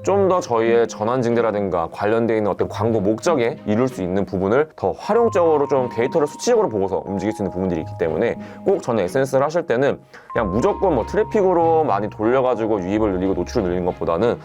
좀 더 저희의 전환 증대라든가 관련되어 있는 어떤 광고 목적에 이룰 수 있는 부분을 더 활용적으로 좀 데이터를 수치적으로 보고서 움직일 수 있는 부분들이 있기 때문에 꼭 저는 SNS를 하실 때는 그냥 무조건 뭐 트래픽으로 많이 돌려가지고 유입을 늘리고 노출을 늘리는 것보다는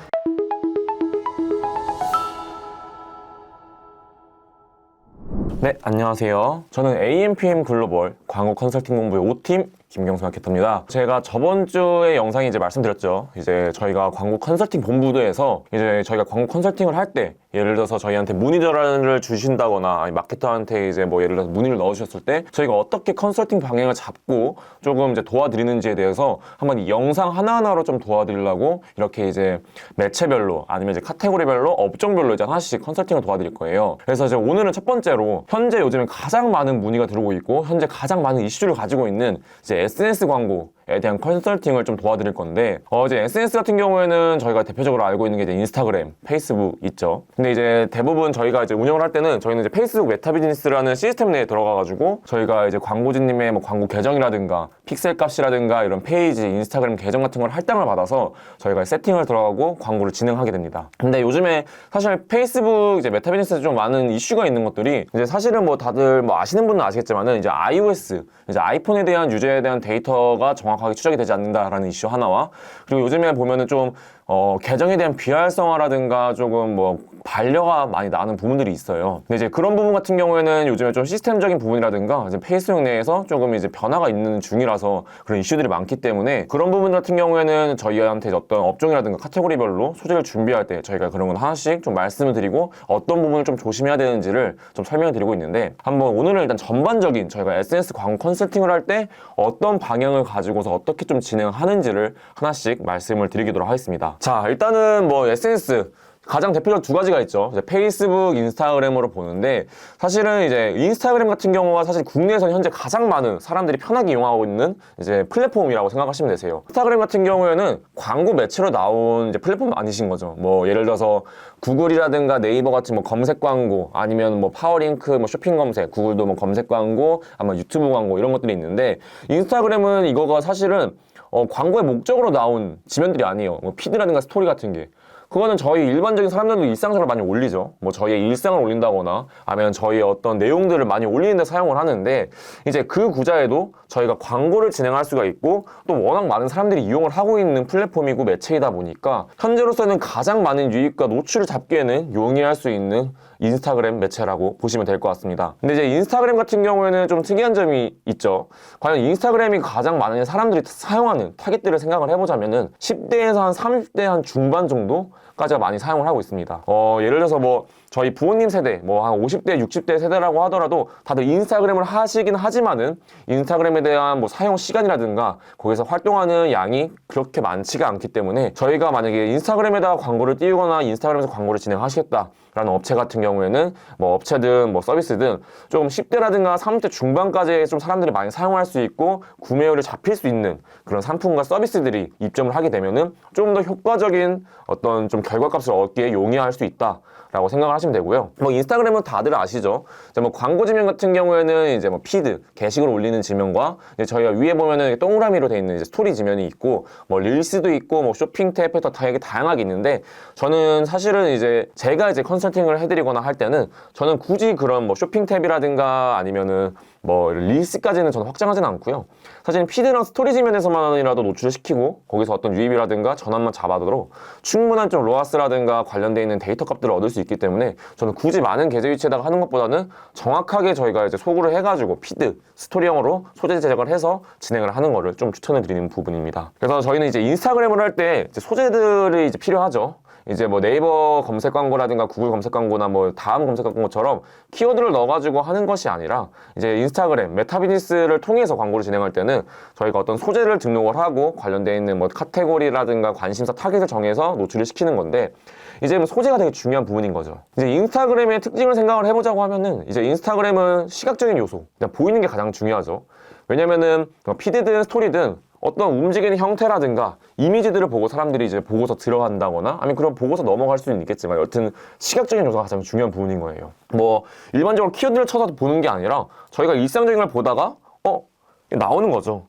네, 안녕하세요. 저는 AMPM 글로벌 광고 컨설팅 본부의 5팀 김경수 마케터입니다. 제가 저번 주에 영상에 이제 말씀드렸죠. 이제 저희가 광고 컨설팅 본부도에서 이제 저희가 광고 컨설팅을 할 때 예를 들어서 저희한테 문의 전화를 주신다거나 아니 마케터한테 이제 뭐 예를 들어서 문의를 넣으셨을 때 저희가 어떻게 컨설팅 방향을 잡고 조금 이제 도와드리는지에 대해서 한번 이 영상 하나하나로 좀 도와드리려고 이렇게 이제 매체별로 아니면 이제 카테고리별로 업종별로 이제 하나씩 컨설팅을 도와드릴 거예요. 그래서 이제 오늘은 첫 번째로 현재 요즘에 가장 많은 문의가 들어오고 있고 현재 가장 많은 이슈를 가지고 있는 이제 SNS 광고에 대한 컨설팅을 좀 도와드릴 건데 이제 SNS 같은 경우에는 저희가 대표적으로 알고 있는 게 이제 인스타그램, 페이스북 있죠. 근데 이제 대부분 저희가 이제 운영을 할 때는 저희는 이제 페이스북 메타 비즈니스라는 시스템 내에 들어가가지고 저희가 이제 광고주님의 뭐 광고 계정이라든가 픽셀 값이라든가 이런 페이지, 인스타그램 계정 같은 걸 할당을 받아서 저희가 세팅을 들어가고 광고를 진행하게 됩니다. 근데 요즘에 사실 페이스북 이제 메타 비즈니스에 좀 많은 이슈가 있는 것들이 이제 사실은 뭐 다들 뭐 아시는 분은 아시겠지만은 이제 iOS, 이제 아이폰에 대한 유저에 대한 데이터가 정확하게 추적이 되지 않는다라는 이슈 하나와 그리고 요즘에 보면은 좀 계정에 대한 비활성화라든가 조금 뭐 반려가 많이 나는 부분들이 있어요. 근데 이제 그런 부분 같은 경우에는 요즘에 좀 시스템적인 부분이라든가 이제 페이스북 내에서 조금 이제 변화가 있는 중이라서 그런 이슈들이 많기 때문에 그런 부분 같은 경우에는 저희한테 어떤 업종이라든가 카테고리별로 소재를 준비할 때 저희가 그런 건 하나씩 좀 말씀을 드리고 어떤 부분을 좀 조심해야 되는지를 좀 설명을 드리고 있는데 한번 오늘은 일단 전반적인 저희가 SNS 광고 컨설팅을 할 때 어떤 방향을 가지고서 어떻게 좀 진행하는지를 하나씩 말씀을 드리도록 하겠습니다. 자, 일단은 뭐 SNS 가장 대표적 두 가지가 있죠. 이제 페이스북, 인스타그램으로 보는데 사실은 이제 인스타그램 같은 경우가 사실 국내에서 현재 가장 많은 사람들이 편하게 이용하고 있는 이제 플랫폼이라고 생각하시면 되세요. 인스타그램 같은 경우에는 광고 매체로 나온 이제 플랫폼 아니신 거죠. 뭐 예를 들어서 구글이라든가 네이버 같은 뭐 검색 광고 아니면 뭐 파워링크 뭐 쇼핑 검색, 구글도 뭐 검색 광고, 아마 유튜브 광고 이런 것들이 있는데 인스타그램은 이거가 사실은 광고의 목적으로 나온 지면들이 아니에요. 뭐 피드라든가 스토리 같은 게. 그거는 저희 일반적인 사람들도 일상적으로 많이 올리죠. 뭐 저희의 일상을 올린다거나 아니면 저희의 어떤 내용들을 많이 올리는 데 사용을 하는데 이제 그 구자에도 저희가 광고를 진행할 수가 있고 또 워낙 많은 사람들이 이용을 하고 있는 플랫폼이고 매체이다 보니까 현재로서는 가장 많은 유입과 노출을 잡기에는 용이할 수 있는 인스타그램 매체라고 보시면 될 것 같습니다. 근데 이제 인스타그램 같은 경우에는 좀 특이한 점이 있죠. 과연 인스타그램이 가장 많은 사람들이 사용하는 타깃들을 생각을 해보자면은 10대에서 한 30대 한 중반 정도까지가 많이 사용을 하고 있습니다. 예를 들어서 뭐 저희 부모님 세대, 뭐 한 50대, 60대 세대라고 하더라도 다들 인스타그램을 하시긴 하지만은 인스타그램에 대한 뭐 사용 시간이라든가 거기서 활동하는 양이 그렇게 많지가 않기 때문에 저희가 만약에 인스타그램에다가 광고를 띄우거나 인스타그램에서 광고를 진행하시겠다라는 업체 같은 경우에는 뭐 업체든 뭐 서비스든 조금 10대라든가 30대 중반까지 좀 사람들이 많이 사용할 수 있고 구매율이 잡힐 수 있는 그런 상품과 서비스들이 입점을 하게 되면은 좀 더 효과적인 어떤 좀 결과값을 얻기에 용이할 수 있다. 라고 생각을 하시면 되고요. 뭐 인스타그램은 다들 아시죠? 이제 뭐 광고 지면 같은 경우에는 이제 뭐 피드, 게시글 올리는 지면과 이제 저희가 위에 보면은 동그라미로 돼 있는 이제 스토리 지면이 있고 뭐 릴스도 있고 뭐 쇼핑 탭 패턴 되게 다양하게 있는데 저는 사실은 이제 제가 이제 컨설팅을 해드리거나 할 때는 저는 굳이 그런 뭐 쇼핑 탭이라든가 아니면은 뭐 릴스까지는 저는 확장하지는 않고요. 사실 피드랑 스토리 지면에서만이라도 노출을 시키고 거기서 어떤 유입이라든가 전환만 잡아도 충분한 좀 로아스라든가 관련돼 있는 데이터 값들을 얻을 수 있기 때문에 저는 굳이 많은 계정 위치에다가 하는 것보다는 정확하게 저희가 이제 소구를 해가지고 피드, 스토리형으로 소재 제작을 해서 진행을 하는 거를 좀 추천을 드리는 부분입니다. 그래서 저희는 이제 인스타그램을 할 때 소재들이 이제 필요하죠. 이제 뭐 네이버 검색 광고라든가 구글 검색 광고나 뭐 다음 검색 광고처럼 키워드를 넣어가지고 하는 것이 아니라 이제 인스타그램, 메타 비즈니스를 통해서 광고를 진행할 때는 저희가 어떤 소재를 등록을 하고 관련되어 있는 뭐 카테고리라든가 관심사 타깃을 정해서 노출을 시키는 건데 이제 뭐 소재가 되게 중요한 부분인 거죠. 이제 인스타그램의 특징을 생각을 해보자고 하면은 이제 인스타그램은 시각적인 요소, 그냥 보이는 게 가장 중요하죠. 왜냐면은 피드든 스토리든 어떤 움직이는 형태라든가 이미지들을 보고 사람들이 이제 보고서 들어간다거나 아니면 그런 보고서 넘어갈 수는 있겠지만 여튼 시각적인 요소가 가장 중요한 부분인 거예요. 뭐 일반적으로 키워드를 쳐서 보는 게 아니라 저희가 일상적인 걸 보다가 나오는 거죠.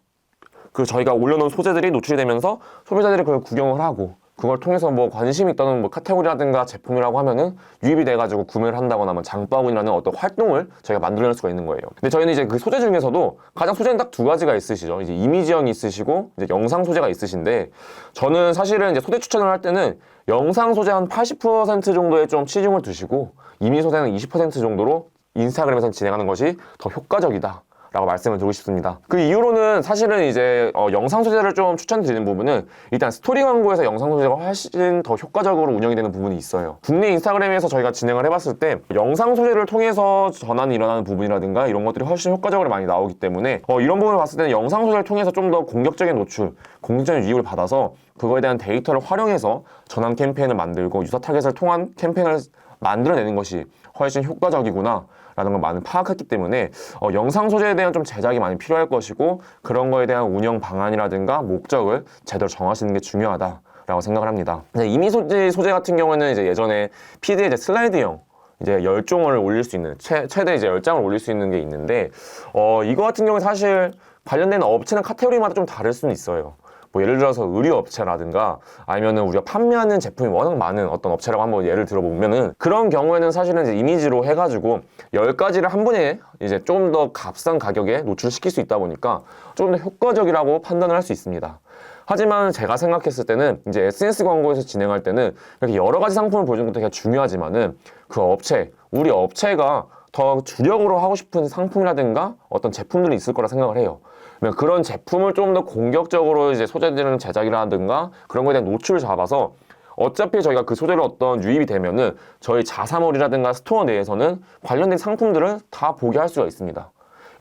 그 저희가 올려놓은 소재들이 노출이 되면서 소비자들이 그걸 구경을 하고 그걸 통해서 뭐 관심이 있다는 뭐 카테고리라든가 제품이라고 하면은 유입이 돼가지고 구매를 한다거나 뭐 장바구니라는 어떤 활동을 저희가 만들어낼 수가 있는 거예요. 근데 저희는 이제 그 소재 중에서도 가장 소재는 딱 두 가지가 있으시죠. 이제 이미지형이 있으시고 이제 영상 소재가 있으신데, 저는 사실은 이제 소재 추천을 할 때는 영상 소재 한 80% 정도에 좀 치중을 두시고 이미지 소재는 20% 정도로 인스타그램에서 진행하는 것이 더 효과적이다 라고 말씀을 드리고 싶습니다. 그 이유로는 사실은 이제 영상 소재를 좀 추천드리는 부분은, 일단 스토리 광고에서 영상 소재가 훨씬 더 효과적으로 운영이 되는 부분이 있어요. 국내 인스타그램에서 저희가 진행을 해봤을 때 영상 소재를 통해서 전환이 일어나는 부분이라든가 이런 것들이 훨씬 효과적으로 많이 나오기 때문에 이런 부분을 봤을 때는 영상 소재를 통해서 좀 더 공격적인 노출, 공격적인 유입을 받아서 그거에 대한 데이터를 활용해서 전환 캠페인을 만들고 유사 타겟을 통한 캠페인을 만들어내는 것이 훨씬 효과적이구나 라는 걸 많이 파악했기 때문에 영상 소재에 대한 좀 제작이 많이 필요할 것이고, 그런 거에 대한 운영 방안이라든가 목적을 제대로 정하시는 게 중요하다라고 생각을 합니다. 이미지 소재 같은 경우는 이제 예전에 피드에 이제 슬라이드형 이제 10종을 올릴 수 있는 최대 이제 10장을 올릴 수 있는 게 있는데, 이거 같은 경우는 사실 관련된 업체나 카테고리마다 좀 다를 수는 있어요. 뭐 예를 들어서 의류업체라든가 아니면은 우리가 판매하는 제품이 워낙 많은 어떤 업체라고 한번 예를 들어보면은, 그런 경우에는 사실은 이제 이미지로 해가지고 10가지를 한 번에 이제 좀 더 값싼 가격에 노출시킬 수 있다 보니까 조금 더 효과적이라고 판단을 할 수 있습니다. 하지만 제가 생각했을 때는 이제 SNS 광고에서 진행할 때는 이렇게 여러 가지 상품을 보여주는 것도 되게 중요하지만은 그 업체, 우리 업체가 더 주력으로 하고 싶은 상품이라든가 어떤 제품들이 있을 거라 생각을 해요. 그런 제품을 좀 더 공격적으로 이제 소재들은 제작이라든가 그런 거에 대한 노출을 잡아서, 어차피 저희가 그 소재로 어떤 유입이 되면은 저희 자사몰이라든가 스토어 내에서는 관련된 상품들을 다 보게 할 수가 있습니다.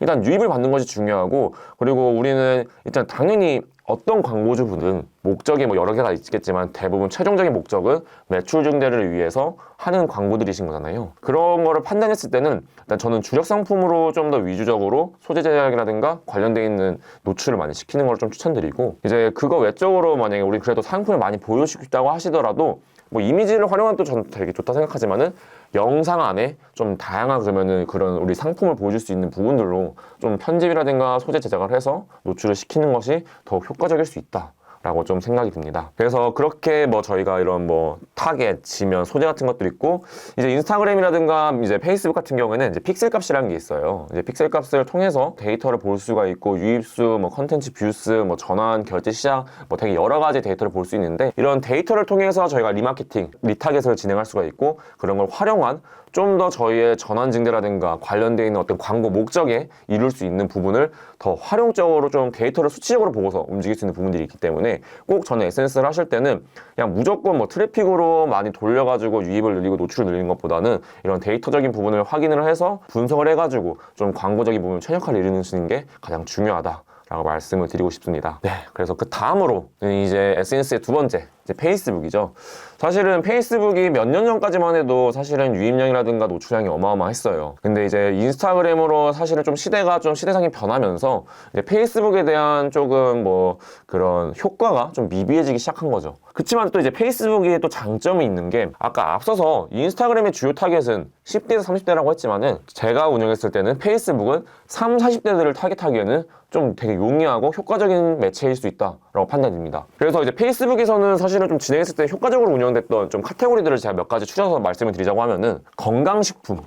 일단 유입을 받는 것이 중요하고, 그리고 우리는 일단 당연히 어떤 광고주분은 목적이 뭐 여러 개가 있겠지만 대부분 최종적인 목적은 매출 증대를 위해서 하는 광고들이신 거잖아요. 그런 거를 판단했을 때는 일단 저는 주력 상품으로 좀 더 위주적으로 소재 제작이라든가 관련되어 있는 노출을 많이 시키는 걸 좀 추천드리고, 이제 그거 외적으로 만약에 우리 그래도 상품을 많이 보여주고 싶다고 하시더라도 뭐 이미지를 활용하는 또 저는 되게 좋다 생각하지만은 영상 안에 좀 다양한 그러면은 그런 우리 상품을 보여줄 수 있는 부분들로 좀 편집이라든가 소재 제작을 해서 노출을 시키는 것이 더 효과적일 수 있다 라고 좀 생각이 듭니다. 그래서 그렇게 뭐 저희가 이런 뭐 타겟, 지면, 소재 같은 것도 있고, 이제 인스타그램이라든가 이제 페이스북 같은 경우에는 이제 픽셀 값이라는 게 있어요. 이제 픽셀 값을 통해서 데이터를 볼 수가 있고, 유입수, 뭐 컨텐츠 뷰스, 뭐 전환, 결제 시작, 뭐 되게 여러 가지 데이터를 볼 수 있는데, 이런 데이터를 통해서 저희가 리마케팅, 리타겟을 진행할 수가 있고, 그런 걸 활용한 좀 더 저희의 전환 증대라든가 관련되어 있는 어떤 광고 목적에 이룰 수 있는 부분을 더 활용적으로 좀 데이터를 수치적으로 보고서 움직일 수 있는 부분들이 있기 때문에, 꼭 저는 SNS를 하실 때는 그냥 무조건 뭐 트래픽으로 많이 돌려가지고 유입을 늘리고 노출을 늘리는 것보다는 이런 데이터적인 부분을 확인을 해서 분석을 해가지고 좀 광고적인 부분을 최적화를 이루는 게 가장 중요하다 라고 말씀을 드리고 싶습니다. 네, 그래서 그 다음으로 이제 SNS의 두 번째, 이제 페이스북이죠. 사실은 페이스북이 몇 년 전까지만 해도 사실은 유입량이라든가 노출량이 어마어마했어요. 근데 이제 인스타그램으로 사실은 좀 시대상이 변하면서 이제 페이스북에 대한 조금 뭐 그런 효과가 좀 미비해지기 시작한 거죠. 그렇지만 또 이제 페이스북에 또 장점이 있는 게, 아까 앞서서 인스타그램의 주요 타겟은 10대에서 30대라고 했지만은 제가 운영했을 때는 페이스북은 30, 40대들을 타겟하기에는 좀 되게 용이하고 효과적인 매체일 수 있다라고 판단됩니다. 그래서 이제 페이스북에서는 사실은 좀 진행했을 때 효과적으로 운영됐던 좀 카테고리들을 제가 몇 가지 추려서 말씀을 드리자고 하면은, 건강식품,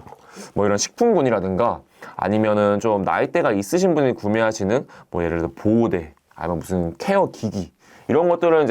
뭐 이런 식품군이라든가 아니면은 좀 나이대가 있으신 분이 구매하시는 뭐 예를 들어 보호대, 아니면 무슨 케어 기기, 이런 것들은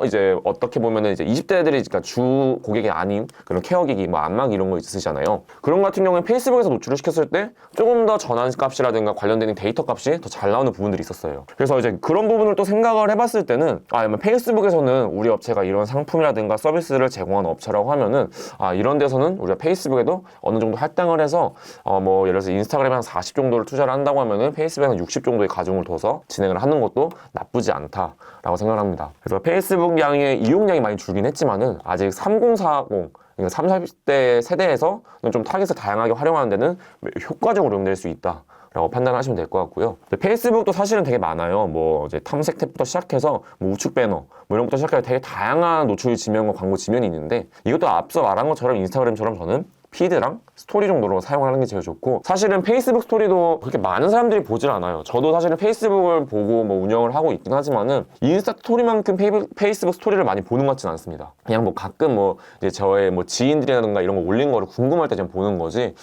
이제 어떻게 보면은 이제 20대들이 그러니까 주 고객이 아닌 그런 케어기기, 뭐 안마기 이런 거 있으시잖아요. 그런 같은 경우에 페이스북에서 노출을 시켰을 때 조금 더 전환 값이라든가 관련된 데이터 값이 더 잘 나오는 부분들이 있었어요. 그래서 이제 그런 부분을 또 생각을 해봤을 때는, 페이스북에서는 우리 업체가 이런 상품이라든가 서비스를 제공하는 업체라고 하면은, 이런 데서는 우리가 페이스북에도 어느 정도 할당을 해서 뭐 예를 들어서 인스타그램에 한 40 정도를 투자를 한다고 하면은 페이스북에는 60 정도의 가중을 둬서 진행을 하는 것도 나쁘지 않다라고 생각을 합니다. 그래서 페이스북 이용량이 많이 줄긴 했지만은 아직 3040, 그러니까 30, 40대 세대에서는 좀 타겟을 다양하게 활용하는 데는 효과적으로 운영될 수 있다 라고 판단하시면 될 것 같고요. 페이스북도 사실은 되게 많아요. 뭐 이제 탐색 탭부터 시작해서 뭐 우측 배너 뭐 이런 것부터 시작해서 되게 다양한 노출 지면과 광고 지면이 있는데, 이것도 앞서 말한 것처럼 인스타그램처럼 저는 피드랑 스토리 정도로 사용하는 게 제일 좋고, 사실은 페이스북 스토리도 그렇게 많은 사람들이 보질 않아요. 저도 사실은 페이스북을 보고 뭐 운영을 하고 있긴 하지만은 인스타 스토리만큼 페이스북 스토리를 많이 보는 것 같지는 않습니다. 그냥 뭐 가끔 뭐 이제 저의 뭐 지인들이라든가 이런 거 올린 거를 궁금할 때 좀 보는 거지,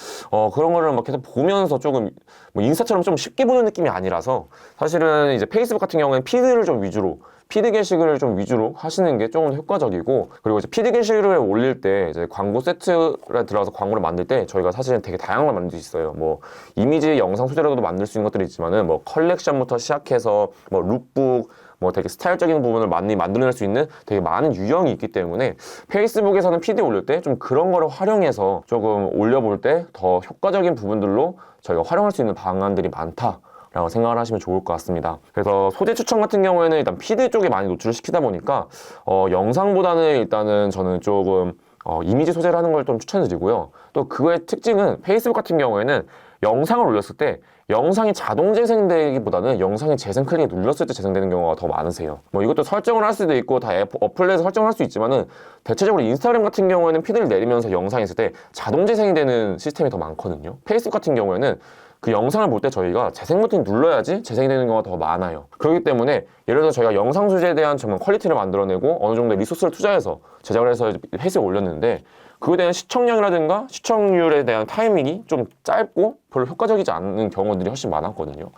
그런 거를 막 계속 보면서 조금 뭐 인스타처럼 좀 쉽게 보는 느낌이 아니라서, 사실은 이제 페이스북 같은 경우에는 피드를 좀 위주로, 피드 게시글을 좀 위주로 하시는 게 조금 더 효과적이고, 그리고 이제 피드 게시글을 올릴 때 이제 광고 세트에 들어가서 광고를 만들 때 저희가 사실은 되게 다양한 걸 만들 수 있어요. 뭐 이미지, 영상 소재로도 만들 수 있는 것들이 있지만은 뭐 컬렉션부터 시작해서 뭐 룩북, 뭐 되게 스타일적인 부분을 많이 만들어낼 수 있는 되게 많은 유형이 있기 때문에, 페이스북에서는 피드 올릴 때 좀 그런 거를 활용해서 조금 올려볼 때 더 효과적인 부분들로 저희가 활용할 수 있는 방안들이 많다 라고 생각을 하시면 좋을 것 같습니다. 그래서 소재 추천 같은 경우에는 일단 피드 쪽에 많이 노출을 시키다 보니까 영상보다는 일단은 저는 조금 이미지 소재를 하는 걸 좀 추천드리고요. 또 그거의 특징은, 페이스북 같은 경우에는 영상을 올렸을 때 영상이 자동 재생되기보다는 영상이 재생 클릭을 눌렀을 때 재생되는 경우가 더 많으세요. 뭐 이것도 설정을 할 수도 있고 다 어플에서 설정을 할 수 있지만은, 대체적으로 인스타그램 같은 경우에는 피드를 내리면서 영상이 있을 때 자동 재생이 되는 시스템이 더 많거든요. 페이스북 같은 경우에는 그 영상을 볼 때 저희가 재생 버튼 눌러야지 재생이 되는 경우가 더 많아요. 그렇기 때문에 예를 들어 저희가 영상 소재에 대한 정말 퀄리티를 만들어내고 어느 정도 리소스를 투자해서 제작을 해서 페이스에 올렸는데, 그에 대한 시청량이라든가 시청률에 대한 타이밍이 좀 짧고 별로 효과적이지 않은 경우들이 훨씬 많았거든요.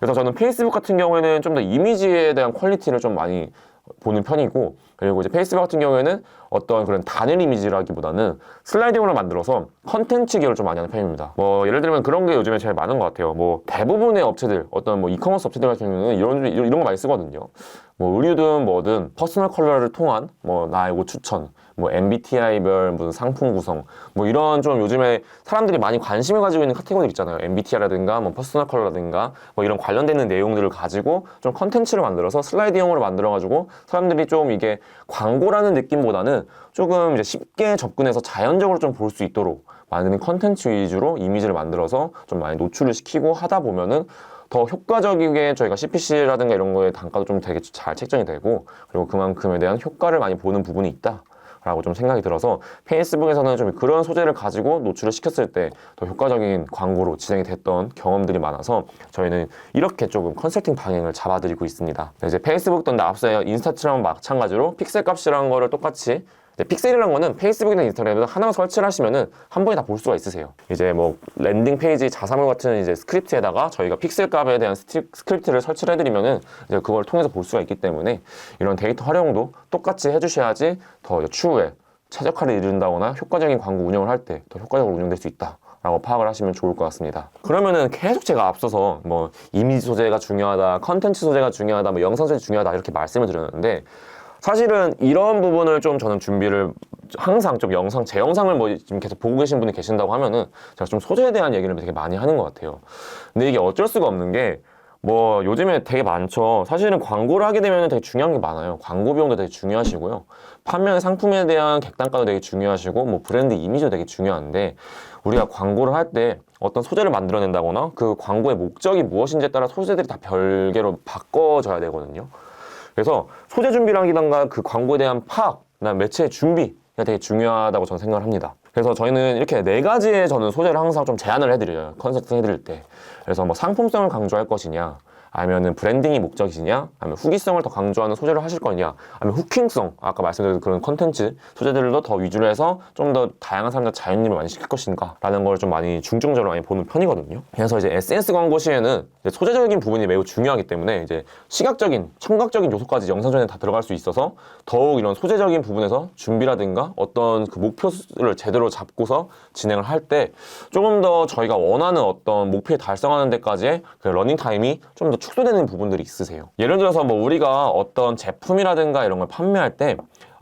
그래서 저는 페이스북 같은 경우에는 좀 더 이미지에 대한 퀄리티를 좀 많이 보는 편이고, 그리고 이제 페이스북 같은 경우에는 어떤 그런 단일 이미지라기보다는 슬라이딩으로 만들어서 컨텐츠 기여를 좀 많이 하는 편입니다. 뭐 예를 들면 그런 게 요즘에 제일 많은 것 같아요. 뭐 대부분의 업체들, 어떤 뭐 이커머스 업체들 같은 경우는 이런 거 많이 쓰거든요. 뭐 의류든 뭐든 퍼스널 컬러를 통한 뭐 나의 옷 추천, 뭐 MBTI별 무슨 상품 구성, 뭐 이런 좀 요즘에 사람들이 많이 관심을 가지고 있는 카테고리 있잖아요. MBTI라든가 뭐 퍼스널 컬러라든가 뭐 이런 관련되는 내용들을 가지고 좀 컨텐츠를 만들어서 슬라이드형으로 만들어가지고 사람들이 좀 이게 광고라는 느낌보다는 조금 이제 쉽게 접근해서 자연적으로 좀 볼 수 있도록 만드는 컨텐츠 위주로 이미지를 만들어서 좀 많이 노출을 시키고 하다 보면은 더 효과적이게 저희가 CPC라든가 이런 거에 단가도 좀 되게 잘 책정이 되고, 그리고 그만큼에 대한 효과를 많이 보는 부분이 있다 라고 좀 생각이 들어서, 페이스북에서는 좀 그런 소재를 가지고 노출을 시켰을 때 더 효과적인 광고로 진행이 됐던 경험들이 많아서 저희는 이렇게 조금 컨설팅 방향을 잡아드리고 있습니다. 이제 페이스북도 앞서 인스타처럼 마찬가지로 픽셀 값이라는 거를 똑같이, 픽셀이라는 거는 페이스북이나 인스타그램에서 하나만 설치를 하시면은 한 번에 다 볼 수가 있으세요. 이제 뭐 랜딩 페이지 자사몰 같은 이제 스크립트에다가 저희가 픽셀 값에 대한 스크립트를 설치를 해드리면은 이제 그걸 통해서 볼 수가 있기 때문에, 이런 데이터 활용도 똑같이 해주셔야지 더 추후에 최적화를 이룬다거나 효과적인 광고 운영을 할 때 더 효과적으로 운영될 수 있다 라고 파악을 하시면 좋을 것 같습니다. 그러면은 계속 제가 앞서서 뭐 이미지 소재가 중요하다, 컨텐츠 소재가 중요하다, 뭐 영상 소재 중요하다 이렇게 말씀을 드렸는데, 사실은 이런 부분을 좀 저는 준비를 항상 좀 제 영상을 뭐 지금 계속 보고 계신 분이 계신다고 하면은 제가 좀 소재에 대한 얘기를 되게 많이 하는 것 같아요. 근데 이게 어쩔 수가 없는 게, 뭐 요즘에 되게 많죠. 사실은 광고를 하게 되면 되게 중요한 게 많아요. 광고 비용도 되게 중요하시고요. 판매하는 상품에 대한 객단가도 되게 중요하시고, 뭐 브랜드 이미지도 되게 중요한데, 우리가 광고를 할 때 어떤 소재를 만들어낸다거나 그 광고의 목적이 무엇인지에 따라 소재들이 다 별개로 바꿔져야 되거든요. 그래서 소재 준비라기던가 그 광고에 대한 파악, 그다음 매체의 준비가 되게 중요하다고 저는 생각을 합니다. 그래서 저희는 이렇게 4가지의 저는 소재를 항상 좀 제안을 해드려요. 컨설팅 해드릴 때. 그래서 뭐 상품성을 강조할 것이냐, 아니면은 브랜딩이 목적이시냐, 아니면 후기성을 더 강조하는 소재를 하실 거냐, 아니면 후킹성, 아까 말씀드린 그런 컨텐츠 소재들도 더 위주로 해서 좀 더 다양한 사람들 자연님을 많이 시킬 것인가 라는 걸 좀 많이 중점적으로 많이 보는 편이거든요. 그래서 이제 SNS 광고 시에는 이제 소재적인 부분이 매우 중요하기 때문에 이제 시각적인, 청각적인 요소까지 영상전에 다 들어갈 수 있어서 더욱 이런 소재적인 부분에서 준비라든가 어떤 그 목표를 제대로 잡고서 진행을 할 때 조금 더 저희가 원하는 어떤 목표에 달성하는 데까지의 그 러닝 타임이 좀 더 축소되는 부분들이 있으세요. 예를 들어서 뭐 우리가 어떤 제품이라든가 이런 걸 판매할 때,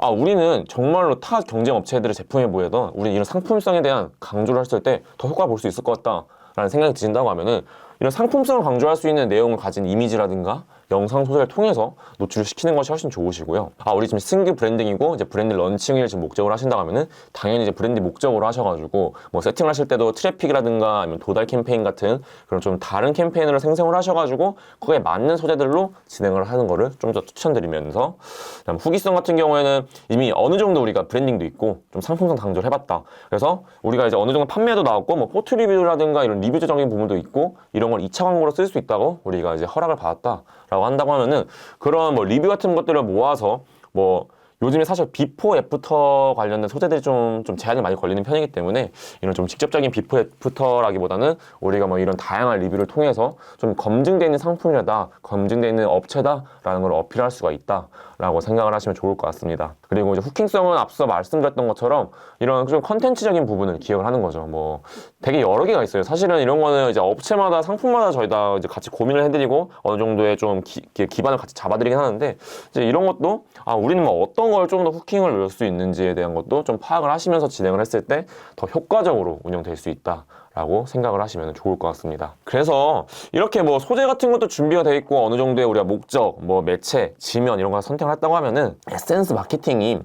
우리는 정말로 타 경쟁 업체들의 제품에 보이던 우리 이런 상품성에 대한 강조를 했을 때 더 효과를 볼 수 있을 것 같다라는 생각이 드신다고 하면은, 이런 상품성을 강조할 수 있는 내용을 가진 이미지라든가 영상 소재를 통해서 노출을 시키는 것이 훨씬 좋으시고요. 우리 지금 신규 브랜딩이고 이제 브랜드 런칭을 지금 목적으로 하신다고 하면은 당연히 이제 브랜드 목적으로 하셔가지고 뭐 세팅을 하실 때도 트래픽이라든가 아니면 도달 캠페인 같은 그런 좀 다른 캠페인으로 생성을 하셔가지고 그거에 맞는 소재들로 진행을 하는 거를 좀 더 추천드리면서, 그다음 후기성 같은 경우에는 이미 어느 정도 우리가 브랜딩도 있고 좀 상품성 강조를 해봤다. 그래서 우리가 이제 어느 정도 판매도 나왔고 뭐 포트 리뷰라든가 이런 리뷰적인 부분도 있고 이런 걸 2차 광고로 쓸 수 있다고 우리가 이제 허락을 받았다라고 한다고 하면은 그런 뭐 리뷰 같은 것들을 모아서 뭐 요즘에 사실 비포 애프터 관련된 소재들이 좀 제한이 많이 걸리는 편이기 때문에 이런 좀 직접적인 비포 애프터라기보다는 우리가 뭐 이런 다양한 리뷰를 통해서 좀 검증되어 있는 상품이다, 검증되어 있는 업체다라는 걸 어필할 수가 있다라고 생각을 하시면 좋을 것 같습니다. 그리고 이제 후킹성은 앞서 말씀드렸던 것처럼 이런 좀 컨텐츠적인 부분을 기억을 하는 거죠. 뭐 되게 여러 개가 있어요. 사실은 이런 거는 이제 업체마다 상품마다 저희 다 이제 같이 고민을 해드리고 어느 정도의 좀 기반을 같이 잡아드리긴 하는데, 이제 이런 것도 우리는 뭐 어떤 걸 좀 더 후킹을 넣을 수 있는지에 대한 것도 좀 파악을 하시면서 진행을 했을 때 더 효과적으로 운영될 수 있다라고 생각을 하시면 좋을 것 같습니다. 그래서 이렇게 뭐 소재 같은 것도 준비가 돼 있고 어느 정도의 우리가 목적, 뭐 매체, 지면 이런 걸 선택을 했다고 하면은 에센스 마케팅이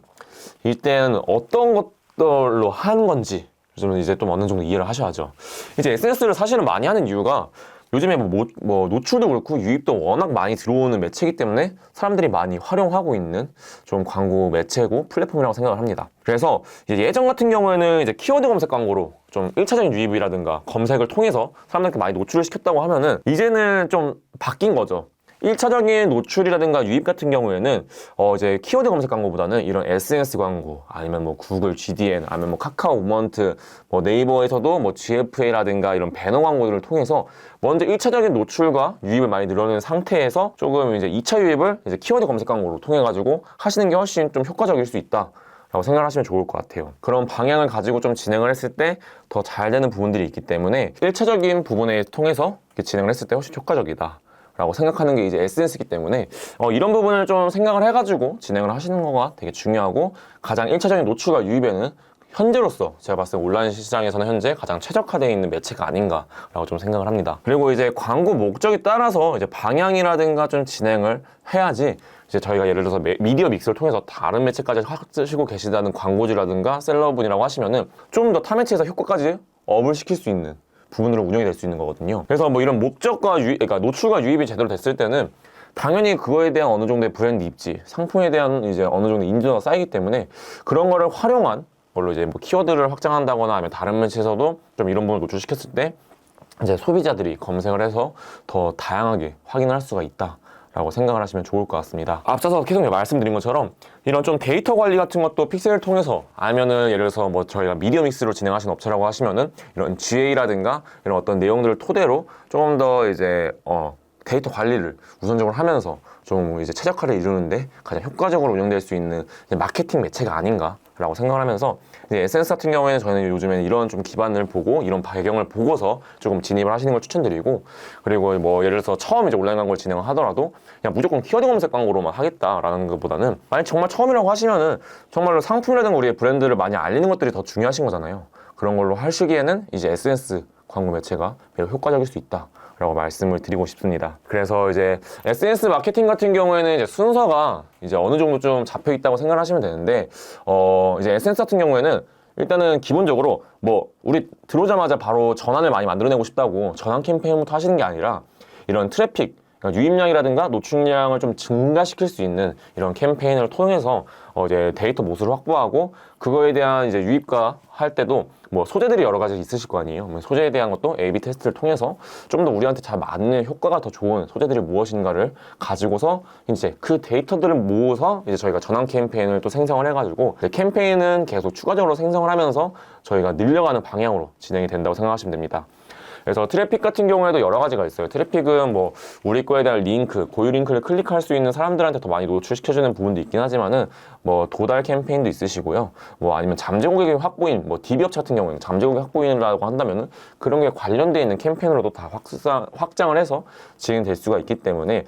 이때는 어떤 것들로 하는 건지 좀 이제 좀 어느 정도 이해를 하셔야죠. 이제 SNS를 사실은 많이 하는 이유가 요즘에 뭐 노출도 그렇고 유입도 워낙 많이 들어오는 매체이기 때문에 사람들이 많이 활용하고 있는 좀 광고 매체고 플랫폼이라고 생각을 합니다. 그래서 이제 예전 같은 경우에는 이제 키워드 검색 광고로 좀 1차적인 유입이라든가 검색을 통해서 사람들께 많이 노출을 시켰다고 하면은 이제는 좀 바뀐 거죠. 1차적인 노출이라든가 유입 같은 경우에는 이제 키워드 검색 광고보다는 이런 SNS 광고 아니면 뭐 구글 GDN 아니면 뭐 카카오 우먼트 뭐 네이버에서도 뭐 GFA라든가 이런 배너 광고들을 통해서 먼저 1차적인 노출과 유입을 많이 늘어낸 상태에서 조금 이제 2차 유입을 이제 키워드 검색 광고로 통해 가지고 하시는 게 훨씬 좀 효과적일 수 있다 라고 생각을 하시면 좋을 것 같아요. 그런 방향을 가지고 좀 진행을 했을 때 더 잘 되는 부분들이 있기 때문에 1차적인 부분에 통해서 진행을 했을 때 훨씬 효과적이다 라고 생각하는 게 이제 SNS이기 때문에 이런 부분을 좀 생각을 해가지고 진행을 하시는 거가 되게 중요하고, 가장 1차적인 노출과 유입에는 현재로서 제가 봤을 때 온라인 시장에서는 현재 가장 최적화되어 있는 매체가 아닌가라고 좀 생각을 합니다. 그리고 이제 광고 목적에 따라서 이제 방향이라든가 좀 진행을 해야지, 이제 저희가 예를 들어서 미디어 믹스를 통해서 다른 매체까지 확 쓰시고 계시다는 광고주라든가 셀러분이라고 하시면은 좀 더 타 매체에서 효과까지 업을 시킬 수 있는 부분으로 운영이 될 수 있는 거거든요. 그래서 뭐 이런 목적과 그러니까 노출과 유입이 제대로 됐을 때는 당연히 그거에 대한 어느 정도의 브랜드 입지, 상품에 대한 이제 어느 정도 인지도가 쌓이기 때문에 그런 거를 활용한 걸로 이제 뭐 키워드를 확장한다거나 아니면 다른 매체에서도 좀 이런 부분을 노출시켰을 때 이제 소비자들이 검색을 해서 더 다양하게 확인을 할 수가 있다 라고 생각을 하시면 좋을 것 같습니다. 앞서서 계속 말씀드린 것처럼 이런 좀 데이터 관리 같은 것도 픽셀을 통해서, 아니면은 예를 들어서 뭐 저희가 미디어 믹스로 진행하시는 업체라고 하시면은 이런 GA라든가 이런 어떤 내용들을 토대로 조금 더 이제 데이터 관리를 우선적으로 하면서 좀 이제 최적화를 이루는데 가장 효과적으로 운영될 수 있는 마케팅 매체가 아닌가라고 생각을 하면서, 이제 SNS 같은 경우에는 저희는 요즘에는 이런 좀 기반을 보고 이런 배경을 보고서 조금 진입을 하시는 걸 추천드리고, 그리고 뭐 예를 들어서 처음 이제 온라인 광고를 진행을 하더라도 그냥 무조건 키워드 검색 광고로만 하겠다라는 것보다는, 만약 정말 처음이라고 하시면은 정말로 상품이라든가 우리의 브랜드를 많이 알리는 것들이 더 중요하신 거잖아요. 그런 걸로 하시기에는 이제 SNS 광고 매체가 매우 효과적일 수 있다 라고 말씀을 드리고 싶습니다. 그래서 이제 SNS 마케팅 같은 경우에는 이제 순서가 이제 어느 정도 좀 잡혀 있다고 생각을 하시면 되는데, 이제 SNS 같은 경우에는 일단은 기본적으로 뭐 우리 들어오자마자 바로 전환을 많이 만들어내고 싶다고 전환 캠페인부터 하시는 게 아니라 이런 트래픽, 그러니까 유입량이라든가 노출량을 좀 증가시킬 수 있는 이런 캠페인을 통해서 이제 데이터 모수를 확보하고, 그거에 대한 이제 유입가 할 때도 뭐 소재들이 여러 가지 있으실 거 아니에요. 소재에 대한 것도 A/B 테스트를 통해서 좀 더 우리한테 잘 맞는 효과가 더 좋은 소재들이 무엇인가를 가지고서 이제 그 데이터들을 모아서 이제 저희가 전환 캠페인을 또 생성을 해가지고 캠페인은 계속 추가적으로 생성을 하면서 저희가 늘려가는 방향으로 진행이 된다고 생각하시면 됩니다. 그래서 트래픽 같은 경우에도 여러 가지가 있어요. 트래픽은 뭐 우리 거에 대한 링크, 고유 링크를 클릭할 수 있는 사람들한테 더 많이 노출시켜주는 부분도 있긴 하지만은 뭐 도달 캠페인도 있으시고요. 뭐 아니면 잠재 고객의 확보인, 뭐 DB업체 같은 경우에는 잠재 고객 확보인이라고 한다면은 그런 게 관련되어 있는 캠페인으로도 다 확장을 해서 진행될 수가 있기 때문에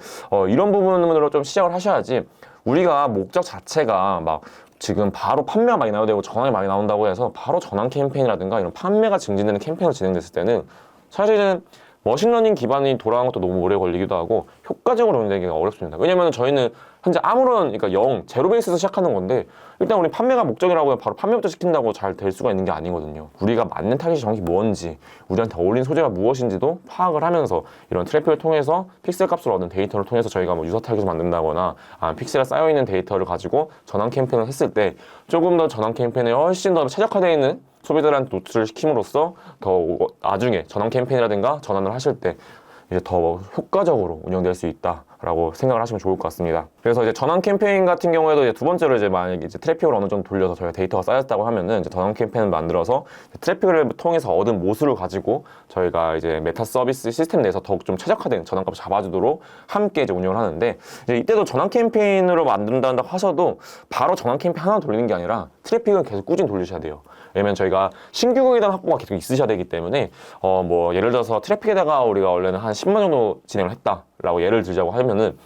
이런 부분으로 좀 시작을 하셔야지, 우리가 목적 자체가 막 지금 바로 판매가 많이 나와야 되고 전환이 많이 나온다고 해서 바로 전환 캠페인이라든가 이런 판매가 증진되는 캠페인으로 진행됐을 때는 사실은 머신러닝 기반이 돌아가는 것도 너무 오래 걸리기도 하고 효과적으로 운영되기가 어렵습니다. 왜냐면 저희는 현재 아무런 그러니까 0, 베이스에서 시작하는 건데 일단 우리 판매가 목적이라고 하면 바로 판매부터 시킨다고 잘 될 수가 있는 게 아니거든요. 우리가 맞는 타겟이 정확히 뭔지, 우리한테 어울리는 소재가 무엇인지도 파악을 하면서 이런 트래픽을 통해서 픽셀 값을 얻은 데이터를 통해서 저희가 뭐 유사 타겟을 만든다거나 픽셀에 쌓여있는 데이터를 가지고 전환 캠페인을 했을 때 조금 더 전환 캠페인에 훨씬 더 최적화되어 있는 소비자들한테 노출을 시킴으로써 더 나중에 전환 캠페인이라든가 전환을 하실 때 이제 더 효과적으로 운영될 수 있다라고 생각을 하시면 좋을 것 같습니다. 그래서 이제 전환 캠페인 같은 경우에도 이제 두 번째로 이제 만약에 이제 트래픽을 어느 정도 돌려서 저희가 데이터가 쌓였다고 하면은 이제 전환 캠페인을 만들어서 트래픽을 통해서 얻은 모수를 가지고 저희가 이제 메타 서비스 시스템 내에서 더욱 좀 최적화된 전환값을 잡아주도록 함께 이제 운영을 하는데 이제 이때도 전환 캠페인으로 만든다 하셔도 바로 전환 캠페인 하나 돌리는 게 아니라 트래픽은 계속 꾸준히 돌리셔야 돼요. 왜냐면 저희가 신규 고객단 확보가 계속 있으셔야 되기 때문에 뭐 예를 들어서 트래픽에다가 우리가 원래는 한 10만 정도 진행을 했다라고 예를 들자고 하면은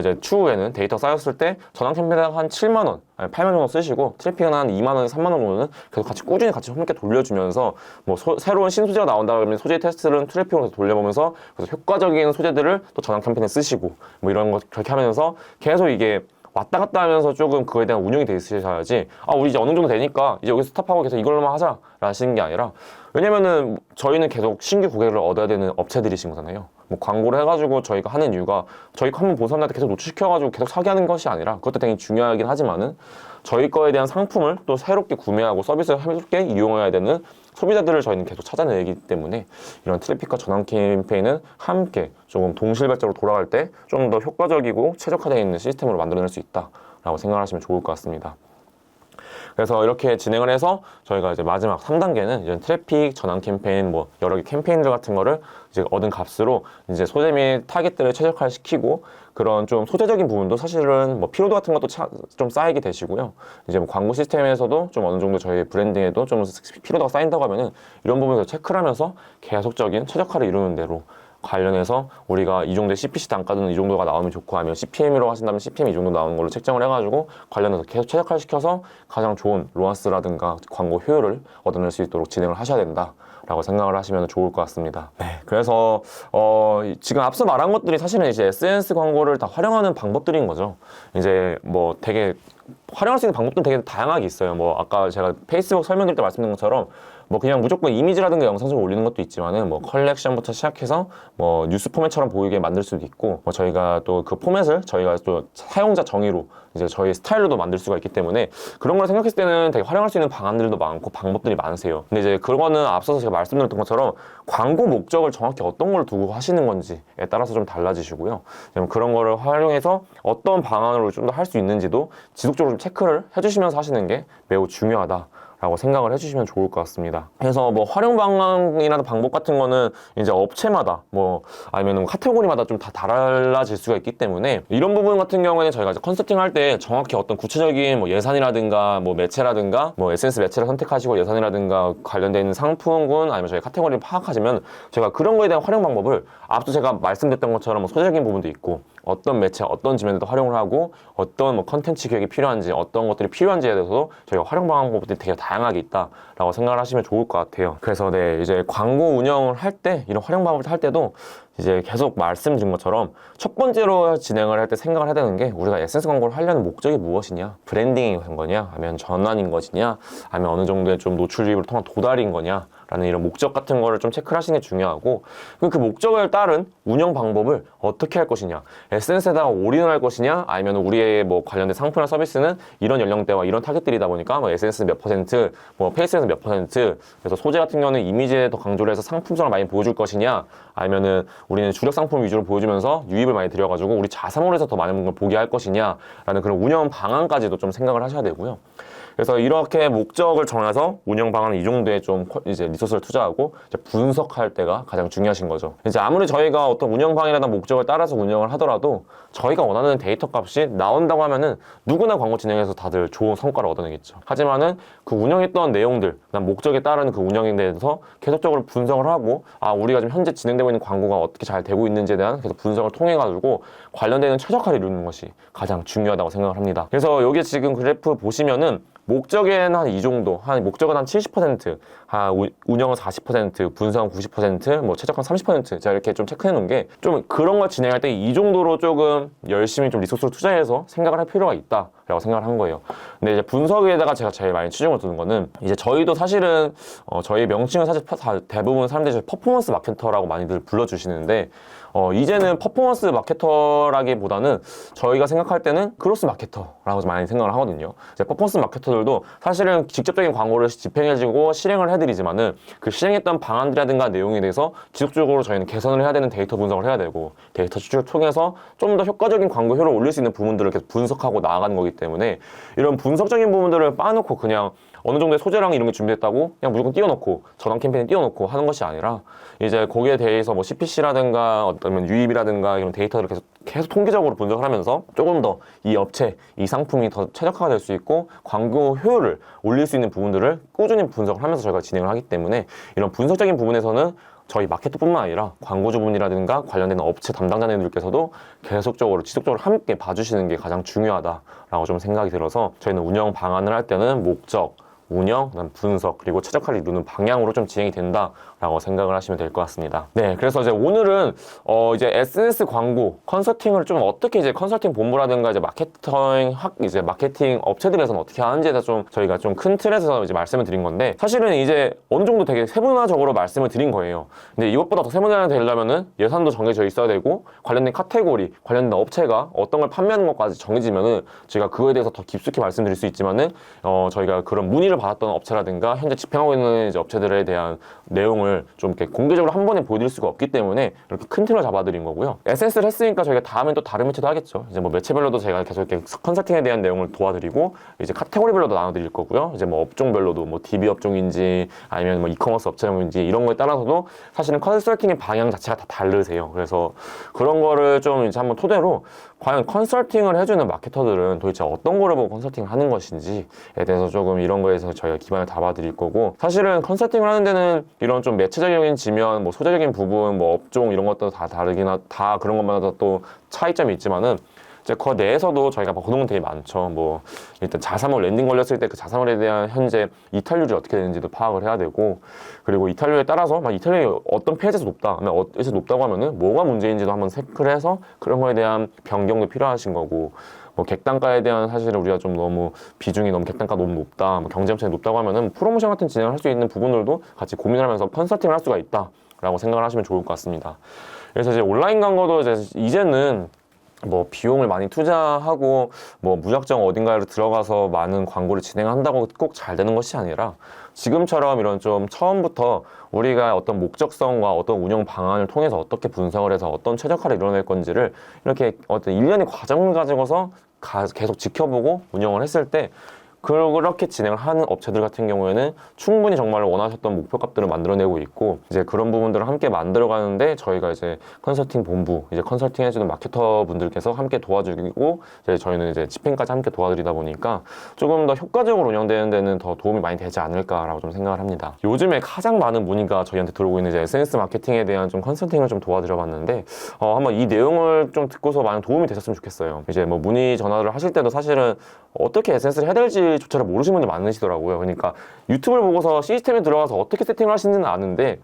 이제 추후에는 데이터 쌓였을 때 전환 캠페인에다가 한 7만 원, 아니 8만 정도 쓰시고 트래픽은 한 2만 원, 3만 원 정도는 계속 꾸준히 함께 돌려주면서 뭐 새로운 신소재가 나온다 그러면 소재 테스트를 트래픽으로 돌려보면서 그래서 효과적인 소재들을 또 전환 캠페인에 쓰시고 뭐 이런 거 그렇게 하면서 계속 이게 왔다 갔다 하면서 조금 그거에 대한 운영이 돼 있으셔야지 우리 이제 어느 정도 되니까 이제 여기서 스탑하고 계속 이걸로만 하자 라시는 게 아니라 왜냐면은 저희는 계속 신규 고객을 얻어야 되는 업체들이신 거잖아요. 뭐 광고를 해가지고 저희가 하는 이유가 저희 한번 본 사람한테 계속 노출시켜가지고 계속 사게 하는 것이 아니라 그것도 되게 중요하긴 하지만은 저희 거에 대한 상품을 또 새롭게 구매하고 서비스를 새롭게 이용해야 되는 소비자들을 저희는 계속 찾아내기 때문에 이런 트래픽과 전환 캠페인은 함께 조금 동실발적으로 돌아갈 때 좀 더 효과적이고 최적화되어 있는 시스템으로 만들어낼 수 있다라고 생각하시면 좋을 것 같습니다. 그래서 이렇게 진행을 해서 저희가 이제 마지막 3단계는 이제 트래픽, 전환 캠페인, 뭐 여러 개 캠페인들 같은 거를 이제 얻은 값으로 이제 소재 및 타겟들을 최적화시키고 그런 좀 소재적인 부분도 사실은 뭐 피로도 같은 것도 좀 쌓이게 되시고요. 이제 뭐 광고 시스템에서도 좀 어느 정도 저희 브랜딩에도 좀 피로도가 쌓인다고 하면은 이런 부분을 체크를 하면서 계속적인 최적화를 이루는 대로 관련해서 우리가 이 정도의 CPC 단가는 이 정도가 나오면 좋고 아니면 CPM으로 하신다면 CPM 이 정도 나오는 걸로 책정을 해가지고 관련해서 계속 최적화시켜서 가장 좋은 로아스라든가 광고 효율을 얻어낼 수 있도록 진행을 하셔야 된다라고 생각을 하시면 좋을 것 같습니다. 네, 그래서 지금 앞서 말한 것들이 사실은 이제 SNS 광고를 다 활용하는 방법들인 거죠. 이제 뭐 되게 활용할 수 있는 방법도 되게 다양하게 있어요. 뭐 아까 제가 페이스북 설명드릴 때 말씀드린 것처럼 뭐 그냥 무조건 이미지라든가 영상 좀 올리는 것도 있지만은 뭐 컬렉션부터 시작해서 뭐 뉴스 포맷처럼 보이게 만들 수도 있고 뭐 저희가 또 그 포맷을 저희가 또 사용자 정의로 이제 저희 스타일로도 만들 수가 있기 때문에 그런 걸 생각했을 때는 되게 활용할 수 있는 방안들도 많고 방법들이 많으세요. 근데 이제 그거는 앞서서 제가 말씀드렸던 것처럼 광고 목적을 정확히 어떤 걸 두고 하시는 건지에 따라서 좀 달라지시고요. 그런 거를 활용해서 어떤 방안으로 좀 더 할 수 있는지도 지속적으로 좀 체크를 해주시면서 하시는 게 매우 중요하다. 라고 생각을 해주시면 좋을 것 같습니다. 그래서 뭐 활용 방향이나 방법 같은 거는 이제 업체마다 뭐 아니면 카테고리마다 좀 다 달라질 수가 있기 때문에 이런 부분 같은 경우에는 저희가 이제 컨설팅 할 때 정확히 어떤 구체적인 뭐 예산이라든가 뭐 매체라든가 뭐 SNS 매체를 선택하시고 예산이라든가 관련되어 있는 상품군 아니면 저희 카테고리를 파악하시면 제가 그런 거에 대한 활용 방법을 앞서 제가 말씀드렸던 것처럼 뭐 소재적인 부분도 있고 어떤 매체, 어떤 지면에도 활용을 하고 어떤 뭐 컨텐츠 기획이 필요한지 어떤 것들이 필요한지에 대해서도 저희가 활용 방법들이 되게 다양하게 있다라고 생각을 하시면 좋을 것 같아요. 그래서 네, 이제 광고 운영을 할 때 이런 활용 방법을 할 때도 이제 계속 말씀드린 것처럼 첫 번째로 진행을 할 때 생각을 해야 되는 게 우리가 SNS 광고를 하려는 목적이 무엇이냐, 브랜딩이 된 거냐, 아니면 전환인 것이냐, 아니면 어느 정도의 좀 노출 유입을 통한 도달인 거냐 라는 이런 목적 같은 거를 좀 체크를 하시는 게 중요하고 그 목적을 따른 운영 방법을 어떻게 할 것이냐, SNS에다가 올인을 할 것이냐, 아니면 우리의 뭐 관련된 상품이나 서비스는 이런 연령대와 이런 타겟들이다 보니까 뭐 SNS 몇 퍼센트, 뭐 페이스에서 몇 퍼센트, 그래서 소재 같은 경우는 이미지에 더 강조를 해서 상품성을 많이 보여줄 것이냐, 아니면은 우리는 주력 상품 위주로 보여주면서 유입을 많이 들여가지고 우리 자사몰에서 더 많은 걸 보게 할 것이냐 라는 그런 운영 방안까지도 좀 생각을 하셔야 되고요. 그래서 이렇게 목적을 정해서 운영 방안은 이 정도의 좀 이제 리소스를 투자하고 이제 분석할 때가 가장 중요하신 거죠. 이제 아무리 저희가 어떤 운영 방향이나 목적을 따라서 운영을 하더라도 저희가 원하는 데이터 값이 나온다고 하면은 누구나 광고 진행해서 다들 좋은 성과를 얻어내겠죠. 하지만은 그 운영했던 내용들, 그다음 목적에 따른 그 운영에 대해서 계속적으로 분석을 하고 우리가 지금 현재 진행되고 있는 광고가 어떻게 잘 되고 있는지에 대한 계속 분석을 통해 가지고 관련되는 최적화를 이루는 것이 가장 중요하다고 생각을 합니다. 그래서 여기 지금 그래프 보시면은 목적에는 한 이 정도, 목적은 한 70%, 운영은 40%, 분석은 90%, 뭐 최적화 30% 제가 이렇게 좀 체크해 놓은 게 좀 그런 걸 진행할 때 이 정도로 조금 열심히 좀 리소스를 투자해서 생각을 할 필요가 있다라고 생각을 한 거예요. 근데 이제 분석에다가 제가 제일 많이 치중을 두는 거는 이제 저희도 사실은 저희 명칭은 사실 대부분 사람들이 퍼포먼스 마케터라고 많이들 불러주시는데 이제는 퍼포먼스 마케터라기보다는 저희가 생각할 때는 그로스 마케터라고 많이 생각을 하거든요. 이제 퍼포먼스 마케터들도 사실은 직접적인 광고를 집행해주고 실행을 해드리지만은 그 실행했던 방안들이라든가 내용에 대해서 지속적으로 저희는 개선을 해야 되는 데이터 분석을 해야 되고 데이터 추출을 통해서 좀 더 효과적인 광고 효율을 올릴 수 있는 부분들을 계속 분석하고 나아가는 거기 때문에 이런 분석적인 부분들을 빠놓고 그냥 어느 정도의 소재랑 이런 게 준비됐다고 그냥 무조건 띄워놓고 전환 캠페인에 띄워놓고 하는 것이 아니라 이제 거기에 대해서 뭐 CPC라든가 어떤 유입이라든가 이런 데이터를 계속 통계적으로 분석을 하면서 조금 더 이 업체, 이 상품이 더 최적화가 될 수 있고 광고 효율을 올릴 수 있는 부분들을 꾸준히 분석을 하면서 저희가 진행을 하기 때문에 이런 분석적인 부분에서는 저희 마케터뿐만 아니라 광고주분이라든가 관련된 업체 담당자님들께서도 계속적으로 지속적으로 함께 봐주시는 게 가장 중요하다라고 좀 생각이 들어서 저희는 운영 방안을 할 때는 목적, 운영, 그다음 분석, 그리고 최적화를 이루는 방향으로 좀 진행이 된다라고 생각을 하시면 될 것 같습니다. 네, 그래서 이제 오늘은 이제 SNS 광고 컨설팅을 좀 어떻게 이제 컨설팅 본부라든가 이제 마케팅 업체들에서는 어떻게 하는지에 대해서 좀 저희가 좀 큰 틀에서 이제 말씀을 드린 건데 사실은 이제 어느 정도 되게 세분화적으로 말씀을 드린 거예요. 근데 이것보다 더 세분화가 되려면은 예산도 정해져 있어야 되고 관련된 카테고리, 관련된 업체가 어떤 걸 판매하는 것까지 정해지면은 저희가 그거에 대해서 더 깊숙이 말씀드릴 수 있지만은 저희가 그런 문의를 받았던 업체라든가 현재 집행하고 있는 이제 업체들에 대한 내용을 좀 이렇게 공개적으로 한 번에 보여드릴 수가 없기 때문에 이렇게 큰 틀을 잡아드린 거고요. SNS를 했으니까 저희가 다음엔 또 다른 매체도 하겠죠. 이제 뭐 매체별로도 제가 계속 이렇게 컨설팅에 대한 내용을 도와드리고 이제 카테고리별로도 나눠드릴 거고요. 이제 뭐 업종별로도 뭐 DB 업종인지 아니면 뭐 이커머스 업체인지 이런 거에 따라서도 사실은 컨설팅의 방향 자체가 다 다르세요. 그래서 그런 거를 좀 이제 한번 토대로 과연 컨설팅을 해주는 마케터들은 도대체 어떤 거를 보고 컨설팅을 하는 것인지에 대해서 조금 이런 거에서 저희가 기반을 잡아드릴 거고 사실은 컨설팅을 하는 데는 이런 좀 매체적인 지면, 뭐 소재적인 부분, 뭐 업종 이런 것도 다 다 그런 것마다 또 차이점이 있지만은 이제 그 내에서도 저희가 보는 건 되게 많죠. 뭐 일단 자사몰 랜딩 걸렸을 때 그 자사몰에 대한 현재 이탈률이 어떻게 되는지도 파악을 해야 되고 그리고 이탈률에 따라서 막 이탈률이 어떤 페이지에서 높다, 어디서 높다고 하면은 뭐가 문제인지도 한번 체크를 해서 그런 거에 대한 변경도 필요하신 거고 뭐 객단가에 대한 사실은 우리가 좀 너무 비중이 너무 객단가 너무 높다, 뭐 경쟁 차이 높다고 하면은 프로모션 같은 진행을 할 수 있는 부분들도 같이 고민을 하면서 컨설팅을 할 수가 있다라고 생각을 하시면 좋을 것 같습니다. 그래서 이제 온라인 광고도 이제는 뭐 비용을 많이 투자하고 뭐 무작정 어딘가를 들어가서 많은 광고를 진행한다고 꼭 잘 되는 것이 아니라 지금처럼 이런 좀 처음부터 우리가 어떤 목적성과 어떤 운영 방안을 통해서 어떻게 분석을 해서 어떤 최적화를 이뤄낼 건지를 이렇게 어떤 일련의 과정을 가지고서 계속 지켜보고 운영을 했을 때 그렇게 진행을 하는 업체들 같은 경우에는 충분히 정말 원하셨던 목표값들을 만들어내고 있고 이제 그런 부분들을 함께 만들어가는데 저희가 이제 컨설팅 본부, 이제 컨설팅 해주는 마케터 분들께서 함께 도와주고 이제 저희는 이제 집행까지 함께 도와드리다 보니까 조금 더 효과적으로 운영되는 데는 더 도움이 많이 되지 않을까라고 좀 생각을 합니다. 요즘에 가장 많은 문의가 저희한테 들어오고 있는 이제 SNS 마케팅에 대한 좀 컨설팅을 좀 도와드려봤는데 한번 이 내용을 좀 듣고서 많은 도움이 되셨으면 좋겠어요. 이제 뭐 문의 전화를 하실 때도 사실은 어떻게 SNS를 해야 될지 조차를 모르시는 분들 많으시더라고요. 그러니까 유튜브를 보고서 시스템에 들어가서 어떻게 세팅을 하시는지는 아는데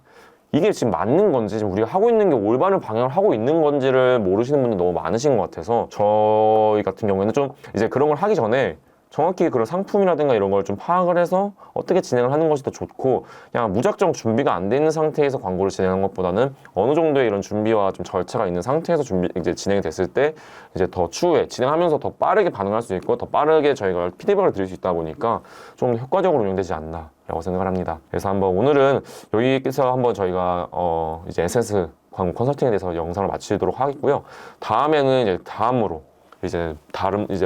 이게 지금 맞는 건지 지금 우리가 하고 있는 게 올바른 방향을 하고 있는 건지를 모르시는 분들 너무 많으신 것 같아서 저희 같은 경우에는 좀 이제 그런 걸 하기 전에 정확히 그런 상품이라든가 이런 걸 좀 파악을 해서 어떻게 진행을 하는 것이 더 좋고 그냥 무작정 준비가 안 돼 있는 상태에서 광고를 진행하는 것보다는 어느 정도의 이런 준비와 좀 절차가 있는 상태에서 이제 진행이 됐을 때 이제 더 추후에 진행하면서 더 빠르게 반응할 수 있고 더 빠르게 저희가 피드백을 드릴 수 있다 보니까 좀 더 효과적으로 운영되지 않나 라고 생각을 합니다. 그래서 한번 오늘은 여기서 한번 저희가 이제 SNS 광고 컨설팅에 대해서 영상을 마치도록 하겠고요. 다음에는 이제 다음으로 이제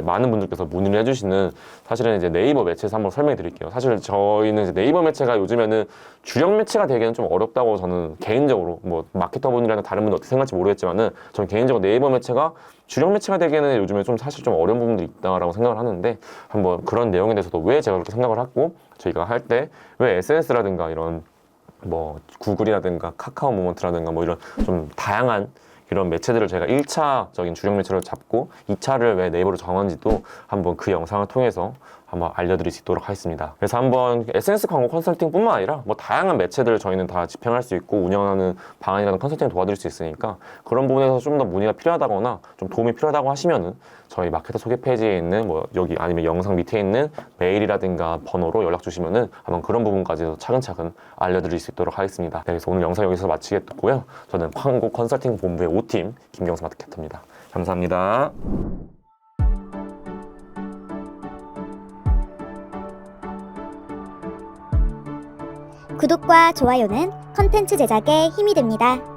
많은 분들께서 문의를 해주시는 사실은 이제 네이버 매체에서 한번 설명해 드릴게요. 사실 저희는 이제 네이버 매체가 요즘에는 주력 매체가 되기는 좀 어렵다고 저는 개인적으로 뭐 마케터 분이랑 다른 분들 어떻게 생각할지 모르겠지만은 저는 개인적으로 네이버 매체가 주력 매체가 되기에는 요즘에 좀 사실 좀 어려운 부분들이 있다라고 생각을 하는데 한번 그런 내용에 대해서도 왜 제가 그렇게 생각을 하고 저희가 할 때 왜 SNS라든가 이런 뭐 구글이라든가 카카오 모먼트라든가 뭐 이런 좀 다양한 이런 매체들을 제가 1차적인 주력 매체로 잡고 2차를 왜 네이버로 정한지도 한번 그 영상을 통해서 한번 알려드릴 수 있도록 하겠습니다. 그래서 한번 SNS 광고 컨설팅뿐만 아니라 뭐 다양한 매체들을 저희는 다 집행할 수 있고 운영하는 방안이라는 컨설팅을 도와드릴 수 있으니까 그런 부분에서 좀 더 문의가 필요하다거나 좀 도움이 필요하다고 하시면은 저희 마케터 소개 페이지에 있는 뭐 여기 아니면 영상 밑에 있는 메일이라든가 번호로 연락 주시면은 한번 그런 부분까지도 차근차근 알려드릴 수 있도록 하겠습니다. 네, 그래서 오늘 영상 여기서 마치겠고요. 저는 광고 컨설팅 본부의 5팀 김경수 마케터입니다. 감사합니다. 구독과 좋아요는 컨텐츠 제작에 힘이 됩니다.